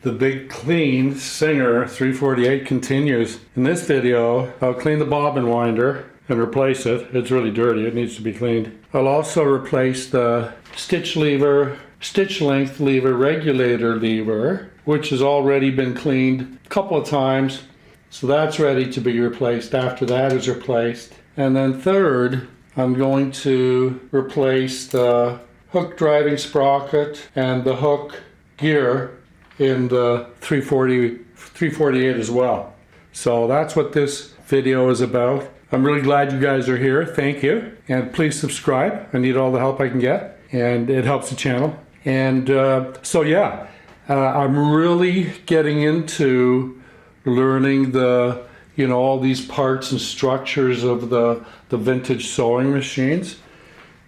The big clean Singer 348 continues. In this video, I'll clean the bobbin winder and replace it. It's really dirty, it needs to be cleaned. I'll also replace the stitch length lever regulator lever, which has already been cleaned a couple of times. So that's ready to be replaced after that is replaced. And then third, I'm going to replace the hook driving sprocket and the hook gear in the 348 as well. So that's what this video is about. I'm really glad you guys are here. Thank you. And please subscribe. I need all the help I can get, and it helps the channel. And so yeah, I'm really getting into learning the, all these parts and structures of the vintage sewing machines,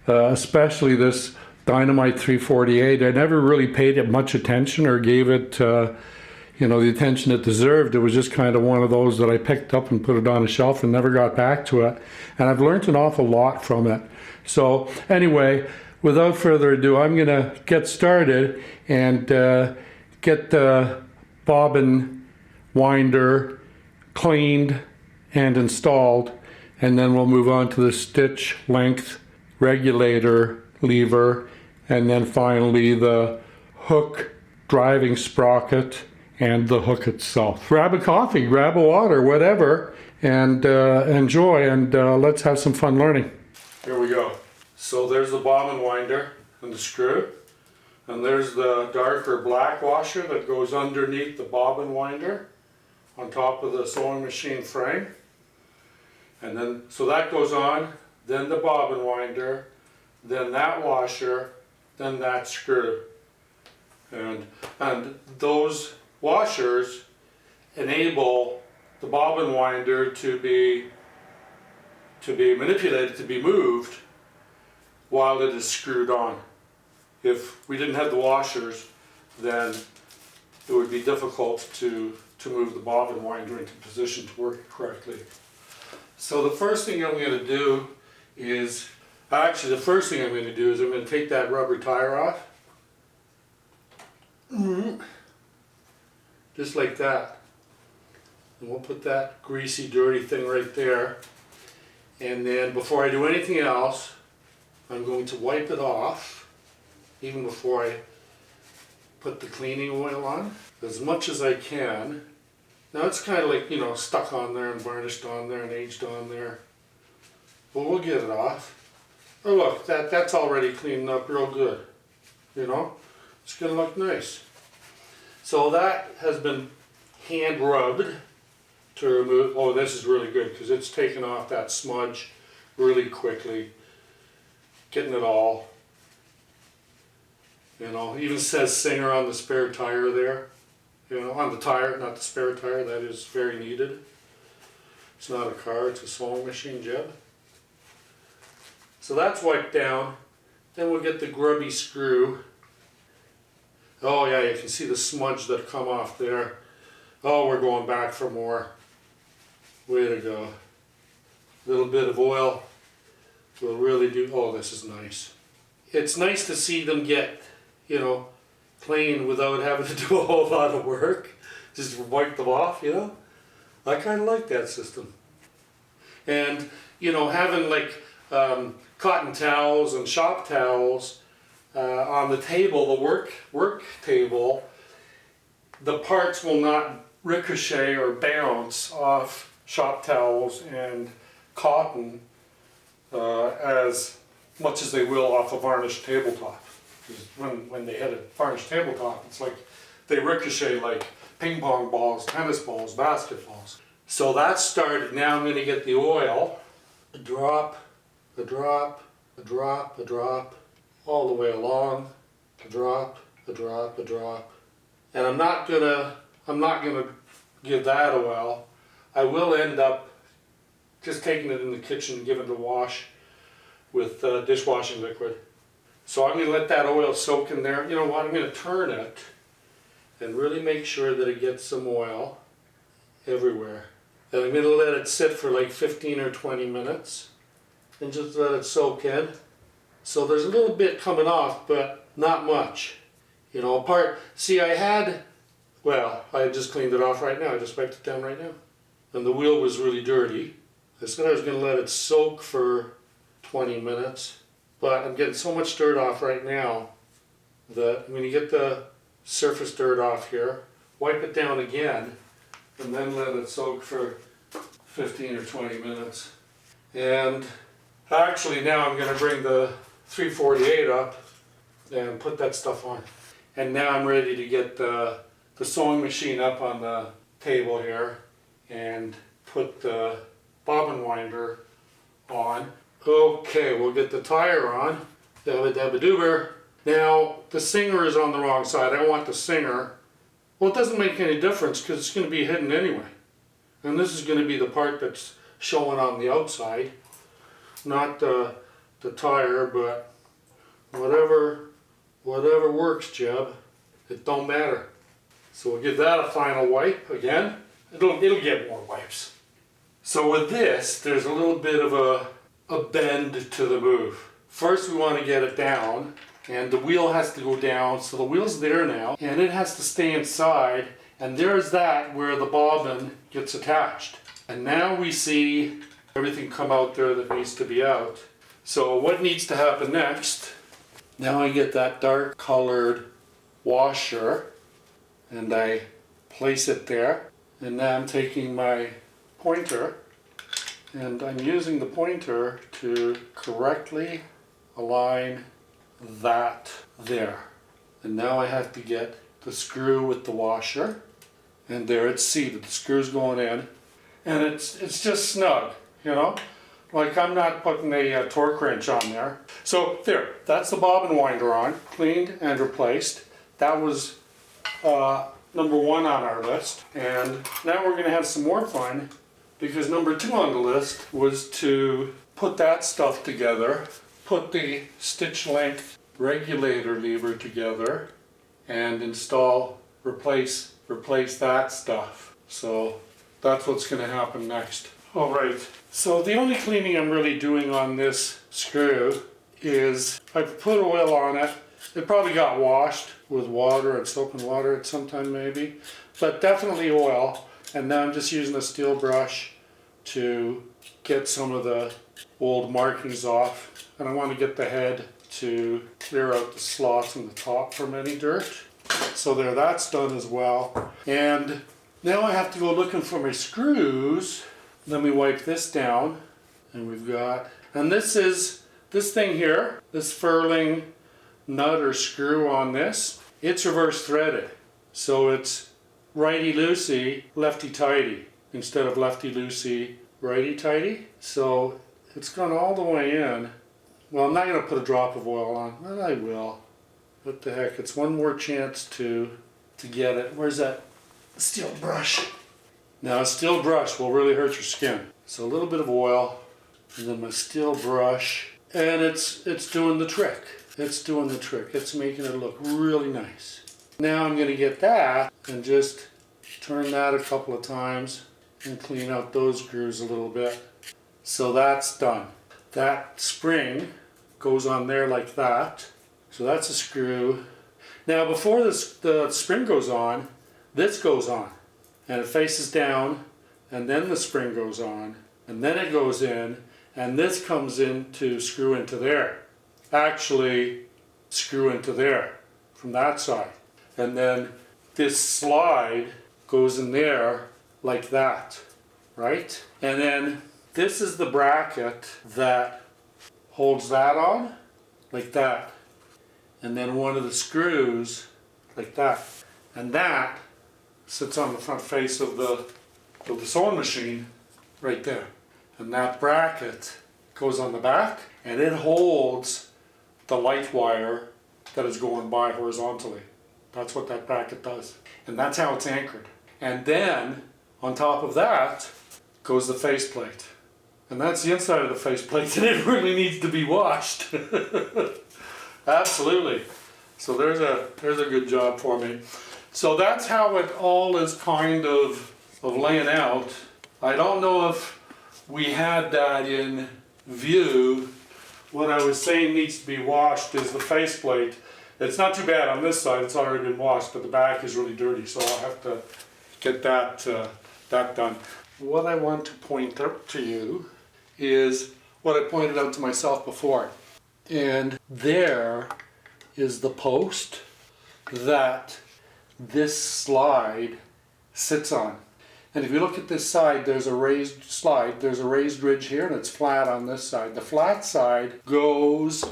especially this Dynamite 348. I never really paid it much attention or gave it, the attention it deserved. It was just kind of one of those that I picked up and put it on a shelf and never got back to it. And I've learned an awful lot from it. So anyway, without further ado, I'm going to get started and get the bobbin winder cleaned and installed, and then we'll move on to the stitch length regulator lever, and then finally the hook driving sprocket and the hook itself. Grab a coffee, grab a water, whatever, and enjoy, and let's have some fun learning. Here we go. So there's the bobbin winder and the screw, and there's the darker black washer that goes underneath the bobbin winder on top of the sewing machine frame. And then, so that goes on, then the bobbin winder, then that washer, then that screw. And those washers enable the bobbin winder to be manipulated, to be moved while it is screwed on. If we didn't have the washers, then it would be difficult to move the bobbin winder into position to work correctly. So the first thing I'm going to do is, I'm going to take that rubber tire off. Just like that. And we'll put that greasy, dirty thing right there. And then before I do anything else, I'm going to wipe it off, even before I put the cleaning oil on, as much as I can. Now it's kind of like, stuck on there and varnished on there and aged on there. But we'll get it off. Oh look, that's already cleaned up real good. It's going to look nice. So that has been hand rubbed to remove. Oh, this is really good because it's taken off that smudge really quickly. Getting it all. Even says Singer on the spare tire there. On the tire, not the spare tire. That is very needed. It's not a car, it's a sewing machine, Jebb. So that's wiped down. Then we'll get the grubby screw. Oh yeah, you can see the smudge that come off there. Oh, we're going back for more. Way to go. A little bit of oil will really do. Oh, this is nice. It's nice to see them get, clean without having to do a whole lot of work. Just wipe them off, I kind of like that system. And, having like cotton towels and shop towels on the table, the work table, the parts will not ricochet or bounce off shop towels and cotton as much as they will off a varnished tabletop. When they hit a varnished tabletop, it's like they ricochet like ping pong balls, tennis balls, basketballs. So that's started. Now I'm going to get the oil, a drop, a drop, a drop, a drop, all the way along, a drop, a drop, a drop. And I'm not gonna give that oil. I will end up just taking it in the kitchen and giving it a wash with dishwashing liquid. So I'm going to let that oil soak in there. You know what, I'm going to turn it and really make sure that it gets some oil everywhere. And I'm going to let it sit for like 15 or 20 minutes and just let it soak in. So there's a little bit coming off, but not much. See, I had Well, I just cleaned it off right now. I just wiped it down right now. And the wheel was really dirty. I said I was going to let it soak for 20 minutes, but I'm getting so much dirt off right now that when you get the surface dirt off here, wipe it down again and then let it soak for 15 or 20 minutes. And actually now I'm going to bring the 348 up and put that stuff on. And now I'm ready to get the sewing machine up on the table here and put the bobbin winder on. Okay, we'll get the tire on. Dabba dabba doober. Now, the Singer is on the wrong side. I want the Singer. Well, it doesn't make any difference because it's going to be hidden anyway. And this is going to be the part that's showing on the outside. Not the tire, but whatever works, Jebb. It don't matter. So we'll give that a final wipe again. It'll get more wipes. So with this, there's a little bit of a bend to the move. First we want to get it down, and the wheel has to go down, so the wheel's there now, and it has to stay inside, and there's that where the bobbin gets attached. And now we see everything come out there that needs to be out. So what needs to happen next? Now I get that dark colored washer, and I place it there. And now I'm taking my pointer, and I'm using the pointer to correctly align that there. And now I have to get the screw with the washer, and there it's seated. The screw's going in, and it's just snug, you know? Like I'm not putting a torque wrench on there. So there, that's the bobbin winder on, cleaned and replaced. That was number 1 on our list, and now we're going to have some more fun because number 2 on the list was to put that stuff together, put the stitch length regulator lever together, and replace that stuff. So that's what's going to happen next. Alright, so the only cleaning I'm really doing on this screw is I've put oil on it. It probably got washed with water and soap and water at some time maybe, but definitely oil. And now I'm just using a steel brush to get some of the old markings off. And I want to get the head to clear out the slots in the top from any dirt. So there, that's done as well. And now I have to go looking for my screws. Then we wipe this down, and we've got, and this thing here, this furling nut or screw on this, it's reverse threaded. So it's righty-loosey, lefty-tighty, instead of lefty-loosey, righty-tighty. So it's gone all the way in. Well, I'm not going to put a drop of oil on, but I will. What the heck, it's one more chance to get it. Where's that steel brush? Now a steel brush will really hurt your skin. So a little bit of oil, and then my steel brush, and it's doing the trick. It's doing the trick. It's making it look really nice. Now I'm going to get that and just turn that a couple of times and clean out those grooves a little bit. So that's done. That spring goes on there like that. So that's a screw. Now before the spring goes on, this goes on. And it faces down, and then the spring goes on, and then it goes in, and this comes in to screw into there. Actually, screw into there from that side. And then this slide goes in there like that, right? And then this is the bracket that holds that on, like that. And then one of the screws, like that. And that sits on the front face of the sewing machine right there. And that bracket goes on the back, and it holds the light wire that is going by horizontally. That's what that bracket does. And that's how it's anchored. And then on top of that goes the faceplate. And that's the inside of the faceplate, and it really needs to be washed. Absolutely. So there's a good job for me. So that's how it all is kind of laying out. I don't know if we had that in view. What I was saying needs to be washed is the faceplate. It's not too bad on this side, it's already been washed, but the back is really dirty, so I'll have to get that done. What I want to point out to you is what I pointed out to myself before. And there is the post that this slide sits on. And if you look at this side, there's a raised slide, there's a raised ridge here, and it's flat on this side. The flat side goes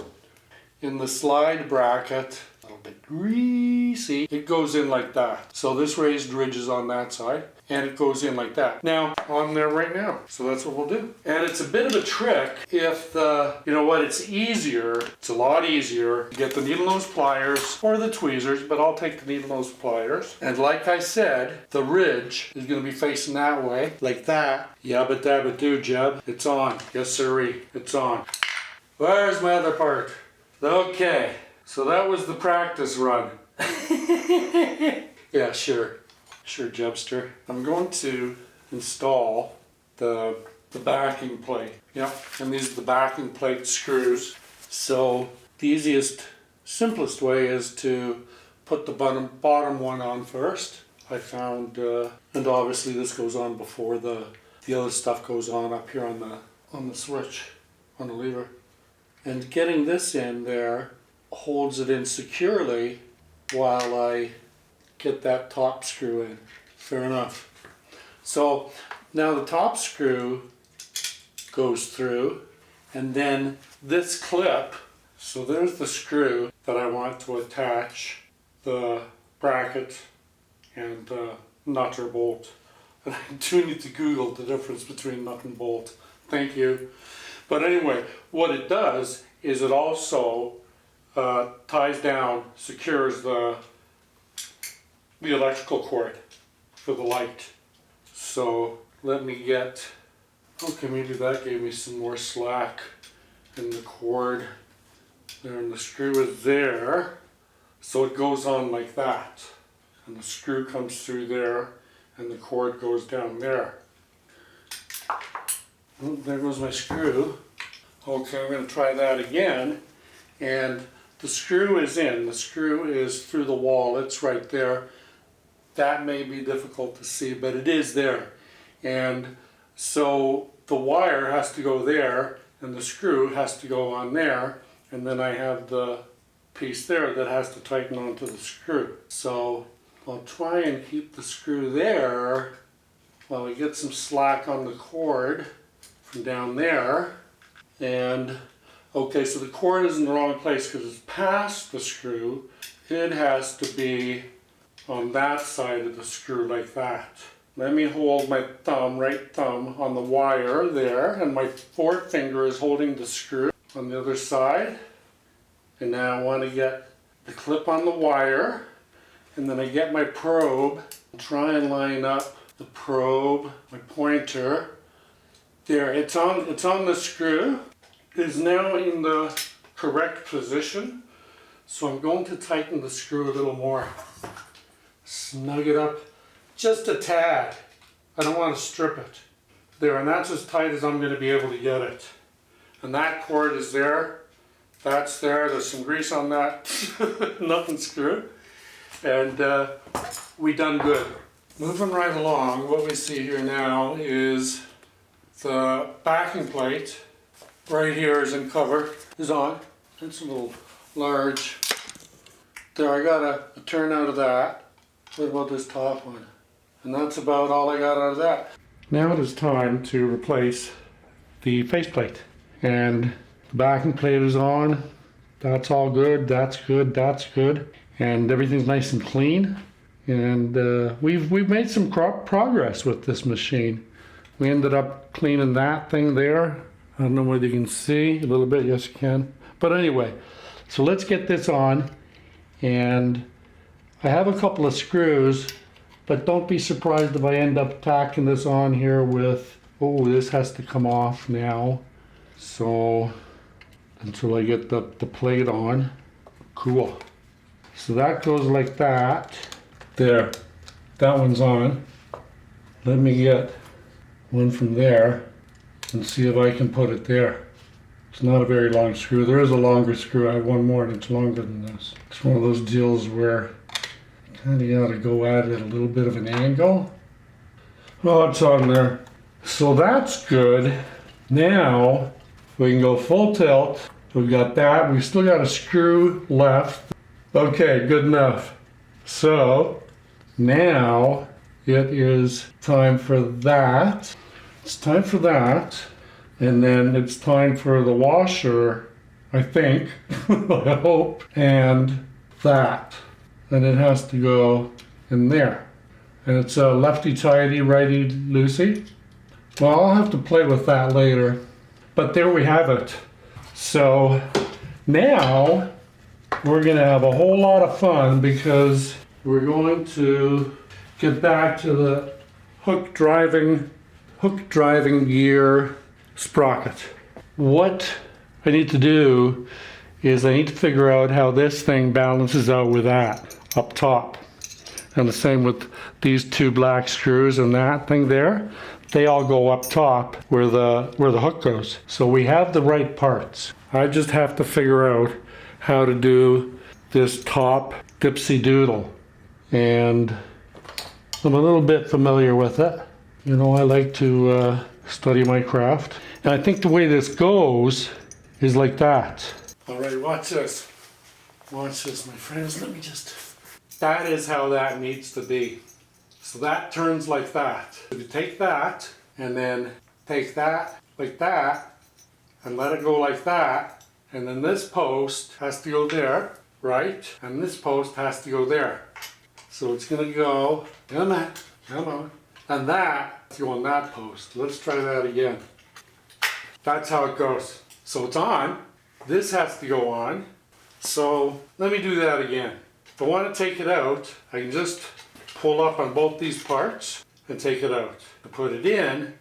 in the slide bracket, a little bit greasy, it goes in like that. So this raised ridge is on that side, and it goes in like that. Now, on there right now. So that's what we'll do. And it's a bit of a trick if you know what, it's a lot easier to get the needle nose pliers or the tweezers, but I'll take the needle nose pliers. And like I said, the ridge is gonna be facing that way, like that. Yabba dabba do, Jebb. It's on. Yes sirree, it's on. Where's my other part? Okay, so that was the practice run. Yeah, sure, Jebbster. I'm going to install the backing plate. Yep, and these are the backing plate screws. So the easiest, simplest way is to put the bottom one on first. I found, and obviously this goes on before the other stuff goes on up here on the switch, on the lever. And getting this in there holds it in securely while I get that top screw in. Fair enough. So now the top screw goes through, and then this clip, so there's the screw that I want to attach the bracket and nut or bolt. And I do need to Google the difference between nut and bolt. Thank you. But anyway, what it does is it also ties down, secures the electrical cord for the light. So let me get, okay, maybe that gave me some more slack in the cord there, and the screw is there. So it goes on like that, and the screw comes through there, and the cord goes down there. Oh, there goes my screw. Okay, I'm going to try that again. And the screw is in. The screw is through the wall. It's right there. That may be difficult to see, but it is there. And so the wire has to go there, and the screw has to go on there. And then I have the piece there that has to tighten onto the screw. So I'll try and keep the screw there while we get some slack on the cord from down there. And okay, so the cord is in the wrong place because it's past the screw. It has to be on that side of the screw like that. Let me hold my right thumb on the wire there, and my forefinger is holding the screw on the other side. And now I want to get the clip on the wire, and then I get my probe and try and line up the probe, my pointer. There, it's on the screw. It is now in the correct position. So I'm going to tighten the screw a little more. Snug it up just a tad. I don't want to strip it. There, and that's as tight as I'm going to be able to get it. And that cord is there. That's there. There's some grease on that nothing screw. And we done good. Moving right along, what we see here now is the backing plate right here is in cover, is on. It's a little large. There, I got a turn out of that. What about this top one? And that's about all I got out of that. Now it is time to replace the faceplate. And the backing plate is on. That's all good, that's good, that's good. And everything's nice and clean. And we've made some progress with this machine. We ended up cleaning that thing there. I don't know whether you can see a little bit. Yes, you can. But anyway, so let's get this on. And I have a couple of screws, but don't be surprised if I end up tacking this on here with, oh, this has to come off now. So until I get the plate on. Cool. So that goes like that. There, that one's on. Let me get one from there and see if I can put it there. It's not a very long screw. There is a longer screw. I have one more and it's longer than this. It's one of those deals where you kind of got to go at it at a little bit of an angle. Oh, it's on there. So that's good. Now we can go full tilt. We've got that. We've still got a screw left. Okay, good enough. So now it is time for that. It's time for that. And then it's time for the washer, I think, I hope, and that. And it has to go in there. And it's a lefty-tighty, righty-loosey. Well, I'll have to play with that later. But there we have it. So now we're going to have a whole lot of fun because we're going to get back to the hook driving gear sprocket. What I need to do is I need to figure out how this thing balances out with that up top. And the same with these two black screws and that thing there. They all go up top where the hook goes. So we have the right parts. I just have to figure out how to do this top dipsy doodle. And I'm a little bit familiar with it. You know, I like to study my craft. And I think the way this goes is like that. All right, watch this. Watch this, my friends. Let me just... That is how that needs to be. So that turns like that. If you take that and then take that like that and let it go like that, and then this post has to go there, right? And this post has to go there. So it's gonna go, come on. And that is on that post. Let's try that again. That's how it goes. So it's on. This has to go on. So let me do that again. If I want to take it out, I can just pull up on both these parts and take it out. To put it in,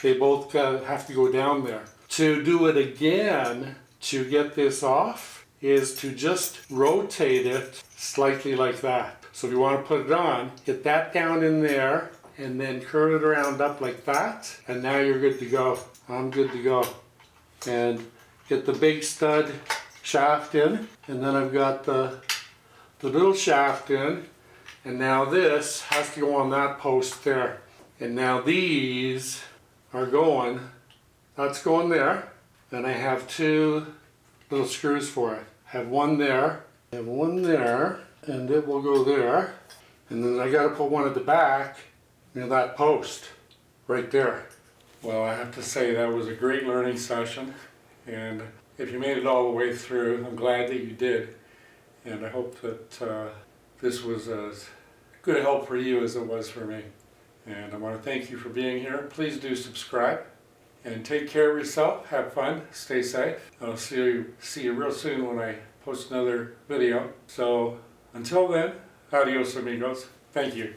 they both have to go down there. To do it again, to get this off, is to just rotate it slightly like that. So if you want to put it on, get that down in there and then curve it around up like that, and now you're good to go. I'm good to go. And get the big stud shaft in, and then I've got the little shaft in, and now this has to go on that post there. And now these are going, that's going there, and I have two little screws for it. I have one there, I have one there, and it will go there. And then I gotta put one at the back near that post, right there. Well, I have to say that was a great learning session, and if you made it all the way through, I'm glad that you did. And I hope that this was as good help for you as it was for me. And I want to thank you for being here. Please do subscribe and take care of yourself. Have fun. Stay safe. I'll see you real soon when I post another video. So until then, adios amigos. Thank you.